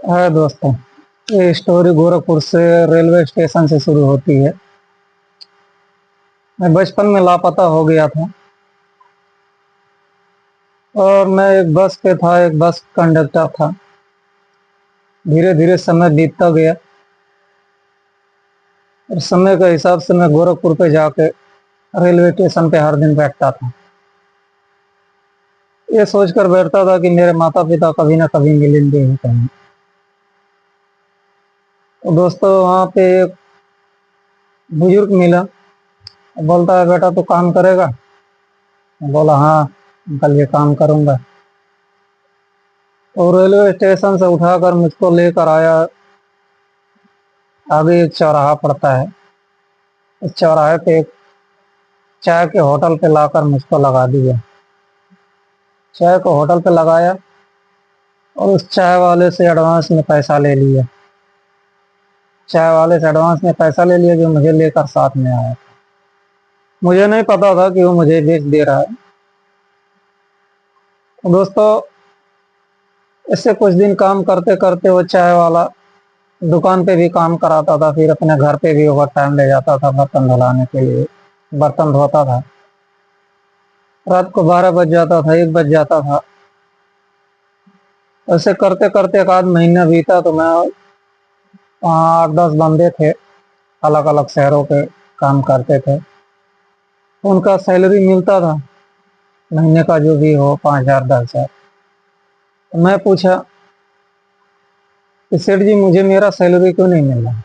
है दोस्तों। ये स्टोरी गोरखपुर से रेलवे स्टेशन से शुरू होती है। मैं बचपन में लापता हो गया था और मैं एक बस पे था, एक बस कंडक्टर था। धीरे धीरे समय बीतता गया और समय के हिसाब से मैं गोरखपुर पे जाके रेलवे स्टेशन पे हर दिन बैठता था। ये सोचकर बैठता था कि मेरे माता पिता कभी ना कभी मिलेंगे ही कहीं। तो दोस्तों वहाँ पे एक बुजुर्ग मिला। बोलता है, बेटा तू काम करेगा? मैं बोला, हाँ अंकल ये काम करूंगा। और रेलवे स्टेशन से उठाकर मुझको लेकर आया। आगे एक चौराहा पड़ता है। इस चौराहे पे एक चाय के होटल पे लाकर मुझको लगा दिया। चाय को होटल पे लगाया और उस चाय वाले से एडवांस में पैसा ले लिया। चाय वाले से एडवांस में पैसा ले लिया जो मुझे लेकर साथ में आया। मुझे नहीं पता था कि वो मुझे बेच दे रहा है। तो दोस्तों इससे कुछ दिन काम करते करते वो चाय वाला दुकान पे भी काम कराता था, फिर अपने घर पे भी ओवर टाइम ले जाता था बर्तन धुलाने के लिए। बर्तन धोता था। रात को 12 बज जाता था, 1 बज जाता था। ऐसे करते करते एक आध महीना बीता तो मैं वहाँ 8-10 बंदे थे, अलग अलग शहरों पे काम करते थे। उनका सैलरी मिलता था महीने का, जो भी हो 5,000 10,000। तो मैं पूछा कि सेठ जी मुझे मेरा सैलरी क्यों नहीं मिल रहा?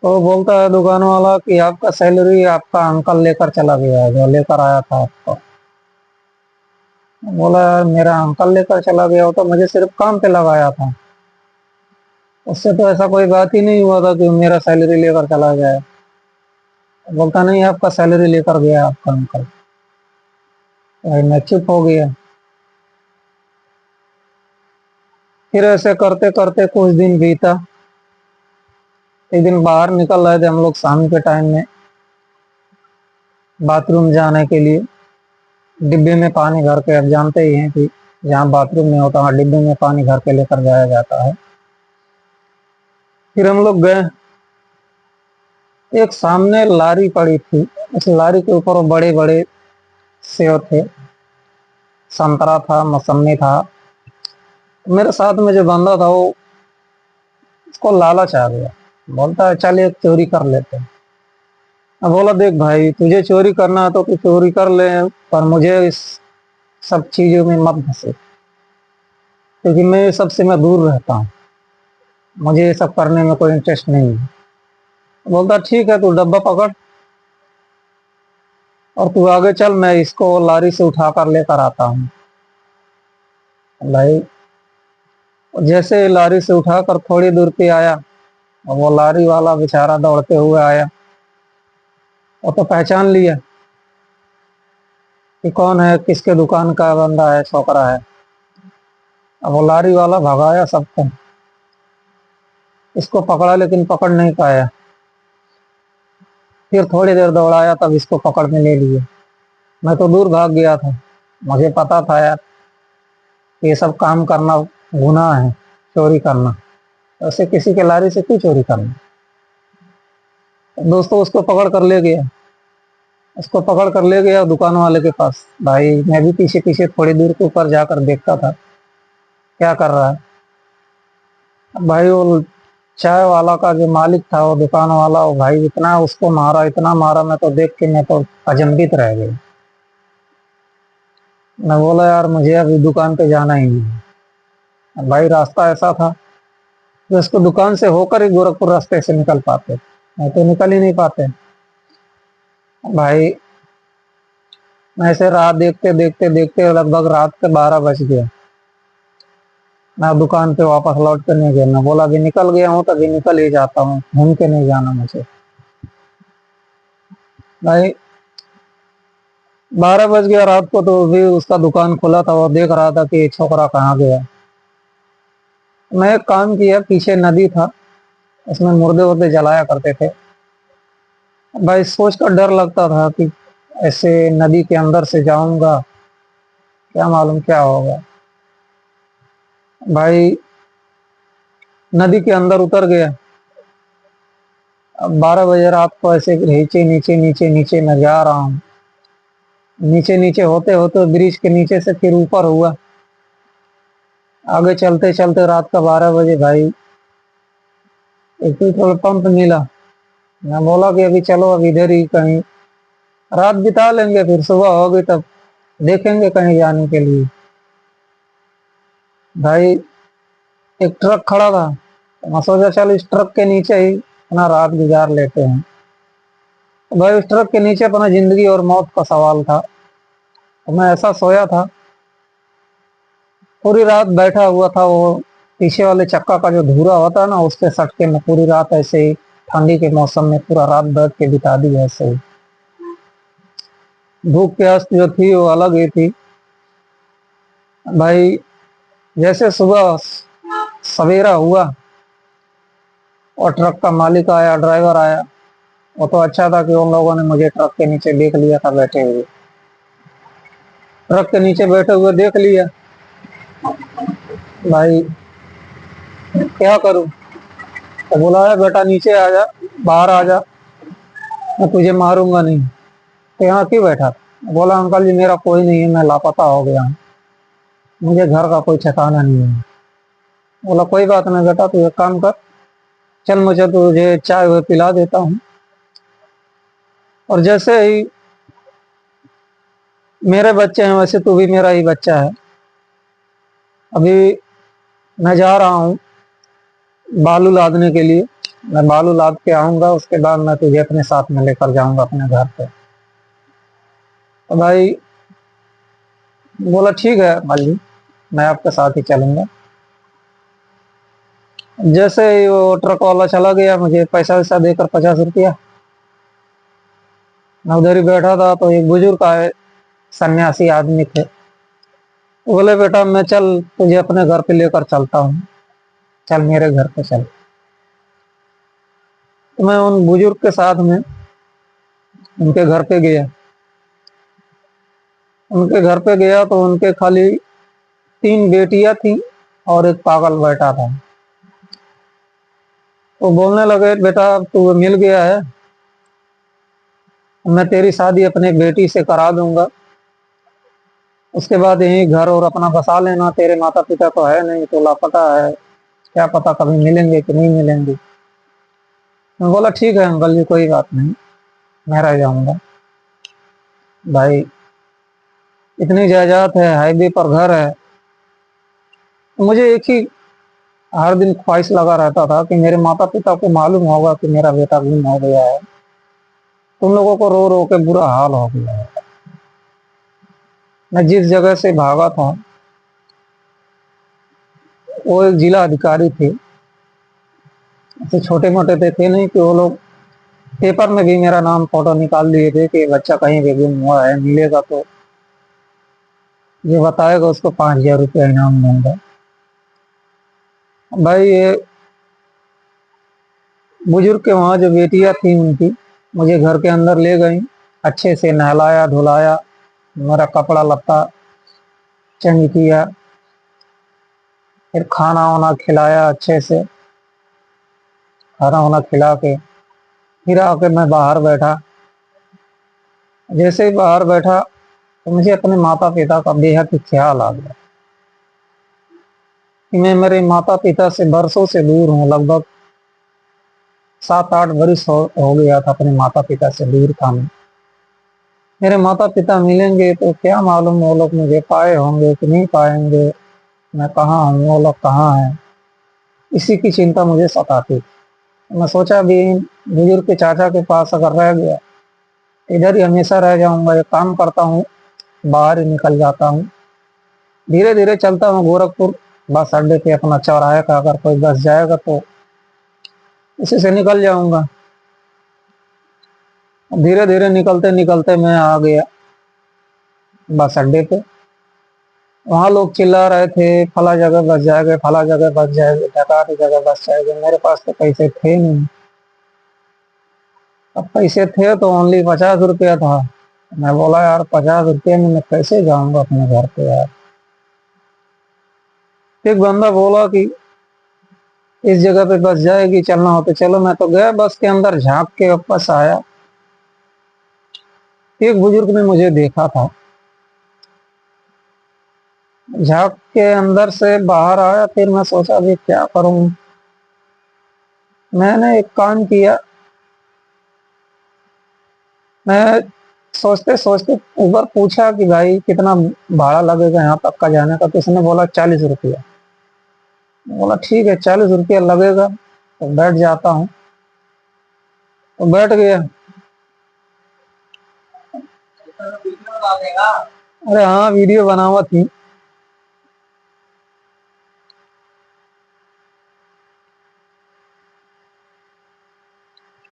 तो बोलता है दुकान वाला कि आपका सैलरी आपका अंकल लेकर चला गया है, जो लेकर आया था आपको। बोला, यार मेरा अंकल लेकर चला गया हो तो मुझे सिर्फ काम पे लगाया था, उससे तो ऐसा कोई बात ही नहीं हुआ था कि मेरा सैलरी लेकर चला गया। बोलता, नहीं आपका सैलरी लेकर गया आपका अंकल। भाई मैं चुप हो गया। फिर ऐसे करते करते कुछ दिन बीता। एक दिन बाहर निकल रहे थे हम लोग शाम के टाइम में बाथरूम जाने के लिए। डिब्बे में पानी भर के, अब जानते ही हैं कि जहाँ बाथरूम में होता है डिब्बे में पानी भर के लेकर जाया जाता है। फिर हम लोग गए। एक सामने लारी पड़ी थी। उस लारी के ऊपर बड़े बड़े सेब थे, संतरा था, मौसम्मी था। मेरे साथ में जो बंदा था वो, उसको लालच आ गया। बोलता है चल एक चोरी कर लेते हैं। मैं बोला, देख भाई तुझे चोरी करना है तो तू चोरी कर ले, पर मुझे इस सब चीजों में मत घुसे, क्योंकि मैं ये सब से मैं दूर रहता हूँ। मुझे ये सब करने में कोई इंटरेस्ट नहीं है। बोलता ठीक है, तू डब्बा पकड़ और तू आगे चल, मैं इसको लारी से उठा कर लेकर आता हूँ। भाई जैसे लारी से उठाकर थोड़ी दूर पे आया, और वो लारी वाला बेचारा दौड़ते हुए आया। वो तो पहचान लिया कि कौन है, किसके दुकान का बंदा है, छोकरा है। अब वो लारी वाला भगाया सबको, इसको पकड़ा लेकिन पकड़ नहीं पाया। फिर थोड़ी देर दौड़ाया तब इसको पकड़ में ले लिए। मैं तो दूर भाग गया था। मुझे पता था यार ये सब काम करना गुनाह है, चोरी करना। ऐसे किसी के लारी से क्यों चोरी करना। दोस्तों उसको पकड़ कर ले गया। उसको पकड़ कर ले गया दुकान वाले के पास। भाई मैं भी पीछे पीछे थोड़ी दूर के ऊपर जाकर देखता था क्या कर रहा है। भाई वो चाय वाला का जो मालिक था, वो दुकान वाला, वो भाई इतना उसको मारा, इतना मारा, मैं तो देख के मैं तो अचंभित रह गई। मैं बोला, यार मुझे अभी दुकान पे जाना ही नहीं। भाई रास्ता ऐसा था कि उसको दुकान से होकर ही गोरखपुर रास्ते से निकल पाते, नहीं तो निकल ही नहीं पाते। भाई मैं ऐसे राह देखते देखते देखते लगभग रात के 12 बज गया। मैं दुकान पे वापस लौट कर नहीं गया। मैं बोला अभी निकल गया हूँ तो अभी निकल ही जाता हूँ, घूम के नहीं जाना मुझे। भाई 12 बज गया रात को, तो भी उसका दुकान खुला था। वो देख रहा था कि ये छोकरा कहाँ गया। मैं एक काम किया, पीछे नदी था, उसमें मुर्दे वर्दे जलाया करते थे। भाई सोच कर डर लगता था कि ऐसे नदी के अंदर से जाऊंगा, क्या मालूम क्या होगा। भाई नदी के अंदर उतर गया। अब 12 बजे रात को ऐसे नीचे नीचे नीचे नीचे मैं जा रहा हूँ। नीचे नीचे होते होते ब्रिज के नीचे से फिर ऊपर हुआ। आगे चलते चलते रात का 12 बजे भाई एक पेट्रोल पंप मिला। मैं बोला कि अभी चलो, अब इधर ही कहीं रात बिता लेंगे, फिर सुबह होगी तब देखेंगे कहीं जाने के लिए। भाई एक ट्रक खड़ा था, तो मैं सोचा चल इस ट्रक के नीचे ही अपना रात गुजार लेते हैं। तो भाई उस ट्रक के नीचे अपना जिंदगी और मौत का सवाल था। तो मैं ऐसा सोया था, पूरी रात बैठा हुआ था। वो पीछे वाले चक्का का जो धुआं होता है ना, उस पे सट के मैं पूरी रात ऐसे ही ठंडी के मौसम में पूरा रात बैठ के बिता दी ऐसे ही। भूख प्यास जो थी वो अलग ही थी भाई। जैसे सुबह सवेरा हुआ और ट्रक का मालिक आया, ड्राइवर आया। वो तो अच्छा था कि उन लोगों ने मुझे ट्रक के नीचे देख लिया था बैठे हुए। ट्रक के नीचे बैठे हुए देख लिया। भाई क्या करूं? तो बोला है बेटा नीचे आ जा, बाहर आ जा, मैं तुझे मारूंगा नहीं। तो यहाँ क्यों बैठा? बोला अंकल जी मेरा कोई नहीं है, मैं लापता हो गया हूँ, मुझे घर का कोई ठिकाना नहीं है। बोला कोई बात नहीं बेटा, तू एक काम कर, चल मुझे तुझे चाय वो पिला देता हूँ। और जैसे ही मेरे बच्चे हैं वैसे तू भी मेरा ही बच्चा है। अभी मैं जा रहा हूँ बालू लादने के लिए। मैं बालू लाद के आऊंगा, उसके बाद मैं तुझे अपने साथ में लेकर जाऊंगा अपने घर पे। तो भाई बोला ठीक है माली, मैं आपके साथ ही चलूंगा। जैसे ही वो ट्रक वाला चला गया, मुझे पैसा वैसा देकर 50 रुपया। मैं उधर ही बैठा था तो एक बुजुर्ग आए, सन्यासी आदमी थे। वो बोले बेटा मैं चल तुझे अपने घर पे लेकर चलता हूँ, चल मेरे घर पे चल। तो मैं उन बुजुर्ग के साथ में उनके घर पे गया। उनके घर पे गया तो उनके खाली 3 बेटियां थी और एक पागल बैठा था। वो बोलने लगे बेटा तू मिल गया है, मैं तेरी शादी अपने बेटी से करा दूंगा, उसके बाद यही घर और अपना बसा लेना। तेरे माता पिता तो है नहीं, तो लापता है, क्या पता कभी मिलेंगे कि नहीं मिलेंगे। मैं बोला ठीक है अंकल जी कोई बात नहीं, मैं रह जाऊंगा। भाई इतनी जायदाद है, हाईवे पर घर है। तो मुझे एक ही हर दिन ख्वाहिश लगा रहता था कि मेरे माता पिता को मालूम होगा कि मेरा बेटा गुम हो गया है। तुम लोगों को रो रो के बुरा हाल हो गया है। मैं जिस जगह से भागा था वो एक जिला अधिकारी थे। ऐसे छोटे मोटे थे नहीं कि वो लोग पेपर में भी मेरा नाम फोटो निकाल लिए थे कि बच्चा कहीं भी गुम हुआ है, मिलेगा तो ये बताएगा उसको 5,000 रुपया इनाम दूंगा। भाई ये बुजुर्ग के वहां जो बेटियां थी उनकी मुझे घर के अंदर ले गई, अच्छे से नहलाया धुलाया, मेरा कपड़ा लत्ता चेंज किया, फिर खाना वाना खिलाया अच्छे से। खाना वाना खिला के फिर आके मैं बाहर बैठा। जैसे ही बाहर बैठा तो मुझे अपने माता पिता का बेहद ही ख्याल आ गया कि मैं मेरे माता पिता से बरसों से दूर हूँ। लगभग 7-8 वर्ष हो गया था अपने माता पिता से दूर था मैं। मेरे माता पिता मिलेंगे तो क्या मालूम वो लोग मुझे पाए होंगे कि नहीं पाएंगे, मैं कहाँ हूँ वो लोग कहाँ हैं, इसी की चिंता मुझे सताती। मैं सोचा भी बुजुर्ग के चाचा के पास अगर रह गया इधर ही हमेशा रह जाऊंगा। एक काम करता हूँ, बाहर ही निकल जाता हूँ, धीरे धीरे चलता हूँ गोरखपुर बस अड्डे पे। अपना चौराहे का अगर कोई बस जाएगा तो इसी से निकल जाऊंगा। धीरे धीरे निकलते निकलते मैं आ गया बस अड्डे पे। वहां लोग चिल्ला रहे थे फला जगह बस जाएगा, फला जगह बस जाएगा, ढकाती जगह बस जाएगा। मेरे पास तो पैसे थे नहीं। अब पैसे थे तो ओनली 50 रुपया था। मैं बोला यार 50 रुपये में मैं कैसे जाऊंगा अपने घर पे यार। एक बंदा बोला कि इस जगह पे बस जाएगी, चलना हो तो चलो। मैं तो गया बस के अंदर, झांक के वापस आया। एक बुजुर्ग ने मुझे देखा था, झांक के अंदर से बाहर आया। फिर मैं सोचा अभी क्या करूं। मैंने एक काम किया, मैं सोचते सोचते ऊबर पूछा कि भाई कितना भाड़ा लगेगा यहाँ तक का जाने का। तो उसने बोला 40 रुपया। बोला ठीक है, 40 रुपया लगेगा तो बैठ जाता हूँ। तो बैठ गया। अरे हाँ, वीडियो बनावा थी।